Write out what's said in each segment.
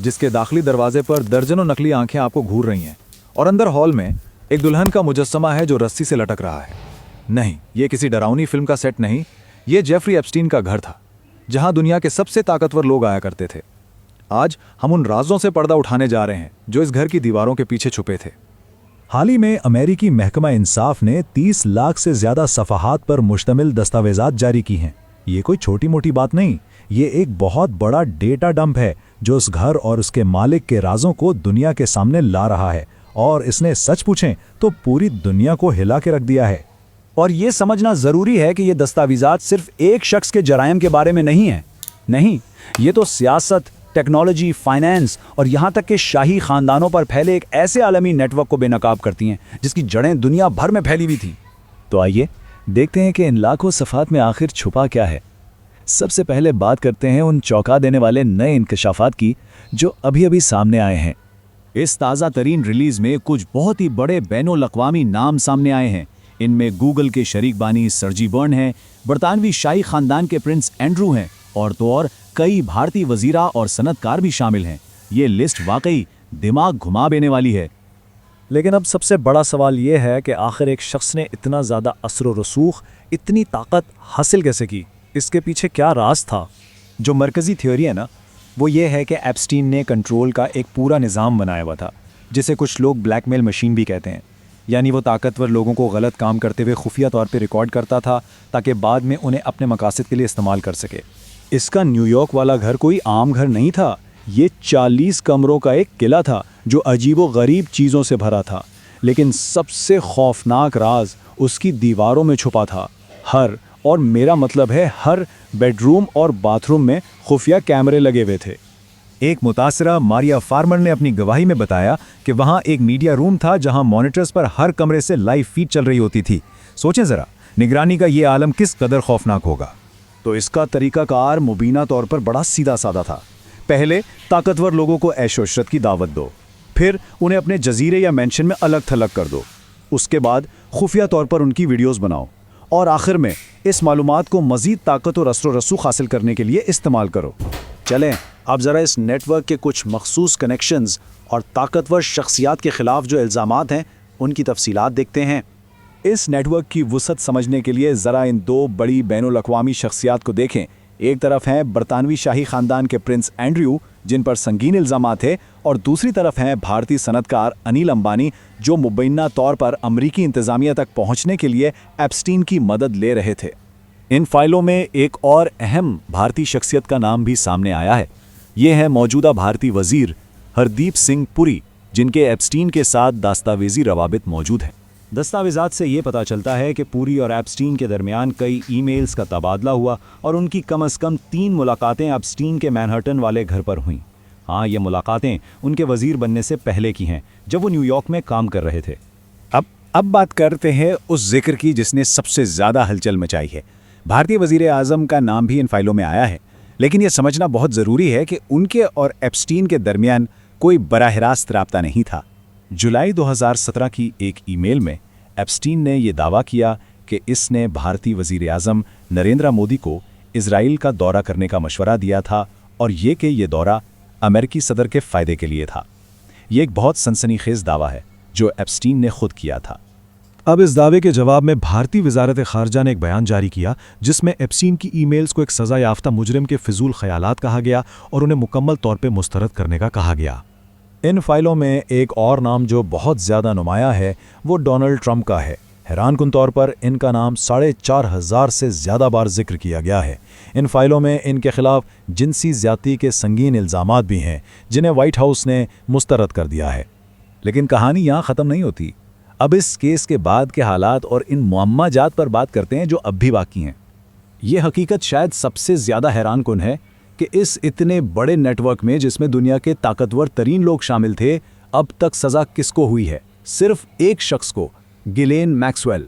जिसके दाखिली दरवाजे पर दर्जनों नकली आंखें आपको घूर रही हैं और अंदर हॉल में एक दुल्हन का मुजस्समा है जो रस्सी से लटक रहा है। नहीं, ये किसी डरावनी फिल्म का सेट नहीं, ये जेफरी एप्स्टीन का घर था, जहां दुनिया के सबसे ताकतवर लोग आया करते थे। आज हम उन राजों से पर्दा उठाने जा रहे हैं जो इस घर की दीवारों के पीछे छुपे थे। हाल ही में अमेरिकी महकमा इंसाफ ने 30 लाख से ज्यादा सफ़हात पर मुश्तमिल दस्तावेजात जारी की हैं। ये कोई छोटी मोटी बात नहीं, ये एक बहुत बड़ा डेटा डंप है जो उस घर और उसके मालिक के राजों को दुनिया के सामने ला रहा है, और इसने सच पूछें तो पूरी दुनिया को हिला के रख दिया है। और ये समझना ज़रूरी है कि ये दस्तावेजात सिर्फ एक शख्स के जराइम के बारे में नहीं है। नहीं, ये तो सियासत, टेक्नोलॉजी, फाइनेंस और यहाँ तक कि शाही ख़ानदानों पर फैले एक ऐसे आलमी नेटवर्क को बेनकाब करती हैं जिसकी जड़ें दुनिया भर में फैली हुई थी। तो आइए देखते हैं कि इन लाखों सफ़ात में आखिर छुपा क्या है। सबसे पहले बात करते हैं उन चौंका देने वाले नए इंकशाफात की जो अभी अभी सामने आए हैं। इस ताज़ा तरीन रिलीज़ में कुछ बहुत ही बड़े बैनुल-अक़वामी नाम सामने आए हैं। इनमें गूगल के शरीक बानी सर्जी बर्न हैं, बरतानवी शाही ख़ानदान के प्रिंस एंड्रू हैं और तो और कई भारतीय वज़ीरा और सनतकार भी शामिल हैं। ये लिस्ट वाकई दिमाग घुमा देने वाली है। लेकिन अब सबसे बड़ा सवाल ये है कि आखिर एक शख्स ने इतना ज़्यादा असर व रसूख, इतनी ताकत हासिल कैसे की? इसके पीछे क्या राज था? जो मरकज़ी थ्योरी है ना, वो ये है कि एप्स्टीन ने कंट्रोल का एक पूरा निज़ाम बनाया हुआ था, जिसे कुछ लोग ब्लैकमेल मशीन भी कहते हैं। यानी वो ताकतवर लोगों को गलत काम करते हुए खुफिया तौर पे रिकॉर्ड करता था ताकि बाद में उन्हें अपने मकासद के लिए इस्तेमाल कर सके। इसका न्यूयॉर्क वाला घर कोई आम घर नहीं था, ये 40 कमरों का एक किला था जो अजीब व गरीब चीज़ों से भरा था। लेकिन सबसे खौफनाक राज उसकी दीवारों में छुपा था। और मेरा मतलब है हर बेडरूम और बाथरूम में खुफिया कैमरे लगे हुए थे। एक मुतासरा मारिया फार्मर ने अपनी गवाही में बताया कि वहां एक मीडिया रूम था जहां मॉनिटर्स पर हर कमरे से लाइव फीड चल रही होती थी। सोचें ज़रा, निगरानी का ये आलम किस कदर खौफनाक होगा। तो इसका तरीक़ाकार मुबीना तौर पर बड़ा सीधा सादा था। पहले ताकतवर लोगों को ऐश इशरत की दावत दो, फिर उन्हें अपने जजीरे या मेंशन में अलग थलग कर दो, उसके बाद खुफिया तौर पर उनकी वीडियोस बनाओ और आखिर में इस मालूमात को मज़ीद ताकत और असर रसूख हासिल करने के लिए इस्तेमाल करो। चलें अब ज़रा इस नेटवर्क के कुछ मखसूस कनेक्शंस और ताकतवर शख्सियात के ख़िलाफ़ जो इल्ज़ामात हैं उनकी तफसीलात देखते हैं। इस नेटवर्क की वुसअत समझने के लिए ज़रा इन दो बड़ी बैनुल-अक़वामी शख्सियात को देखें। एक तरफ हैं बरतानवी शाही ख़ानदान के प्रिंस एंड्रयू, जिन पर संगीन इल्ज़ामात थे, और दूसरी तरफ हैं भारतीय सनतकार अनिल अंबानी, जो मुबैना तौर पर अमरीकी इंतज़ामिया तक पहुँचने के लिए एप्स्टीन की मदद ले रहे थे। इन फाइलों में एक और अहम भारतीय शख्सियत का नाम भी सामने आया है। ये है मौजूदा भारतीय वज़ीर हरदीप सिंह पुरी, जिनके एप्स्टीन के साथ दस्तावेजी रवाबित मौजूद हैं। दस्तावेज़ात से ये पता चलता है कि पुरी और एप्स्टीन के दरमियान कई ईमेल्स का तबादला हुआ और उनकी कम से कम 3 मुलाकातें एप्स्टीन के मैनहट्टन वाले घर पर हुईं। हाँ, ये मुलाकातें उनके वज़ीर बनने से पहले की हैं, जब वो न्यूयॉर्क में काम कर रहे थे। अब बात करते हैं उस जिक्र की जिसने सबसे ज़्यादा हलचल मचाई है। भारतीय वज़ीर आज़म का नाम भी इन फाइलों में आया है, लेकिन यह समझना बहुत ज़रूरी है कि उनके और एप्स्टीन के दरमियान कोई बराह रास्त राब्ता नहीं था। जुलाई 2017 की एक ईमेल में एप्स्टीन ने यह दावा किया कि इसने भारतीय वज़ीर आज़म नरेंद्र मोदी को इजराइल का दौरा करने का मशवरा दिया था और ये कि यह दौरा अमेरिकी सदर के फ़ायदे के लिए था। ये एक बहुत सनसनीखेज़ दावा है जो एप्स्टीन ने खुद किया था। अब इस दावे के जवाब में भारतीय वजारत ख़ारजा ने एक बयान जारी किया जिसमें एप्स्टीन की ईमेल्स को एक सज़ा याफ्ता मुजरिम के फिजूल ख़यालात कहा गया और उन्हें मुकम्मल तौर पर मुस्तरद करने का कहा गया। इन फाइलों में एक और नाम जो बहुत ज़्यादा नुमाया है वो डोनाल्ड ट्रंप का है। हैरानकुन तौर पर इनका नाम 4,500 से ज़्यादा बार जिक्र किया गया है। इन फाइलों में इनके खिलाफ जिनसी ज़्यादती के संगीन इल्ज़ामात भी हैं जिन्हें वाइट हाउस ने मुस्तरद कर दिया है। लेकिन कहानी यहाँ ख़त्म नहीं होती। अब इस केस के बाद के हालात और इन मुअम्मा जात पर बात करते हैं जो अब भी बाकी हैं। ये हकीकत शायद सबसे ज़्यादा हैरानकुन है कि इस इतने बड़े नेटवर्क में जिसमें दुनिया के ताकतवर तरीन लोग शामिल थे, अब तक सज़ा किसको हुई है? सिर्फ एक शख्स को, गिलेन मैक्सवेल।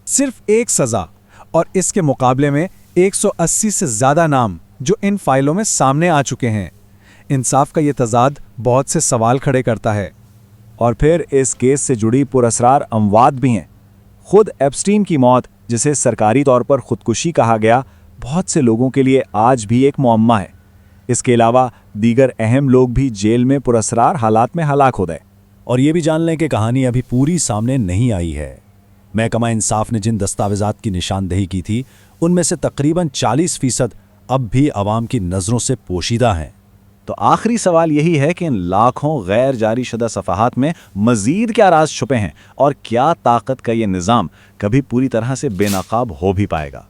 सिर्फ एक सज़ा, और इसके मुकाबले में 180 से ज़्यादा नाम जो इन फाइलों में सामने आ चुके हैं। इंसाफ का ये तजाद बहुत से सवाल खड़े करता है। और फिर इस केस से जुड़ी पुरअसरार अमवात भी हैं। खुद एप्स्टीन की मौत, जिसे सरकारी तौर पर खुदकुशी कहा गया, बहुत से लोगों के लिए आज भी एक मुअम्मा है। इसके अलावा دیگر اہم لوگ بھی جیل میں پراسرار حالات میں ہلاک ہو گئے۔ اور یہ بھی جان لیں کہ کہانی ابھی پوری سامنے نہیں آئی ہے۔ محکمہ انصاف نے جن دستاویزات کی نشاندہی کی تھی ان میں سے تقریباً 40% اب بھی عوام کی نظروں سے پوشیدہ ہیں۔ تو آخری سوال یہی ہے کہ ان لاکھوں غیر جاری شدہ صفحات میں مزید کیا راز چھپے ہیں، اور کیا طاقت کا یہ نظام کبھی پوری طرح سے بے نقاب ہو بھی پائے گا؟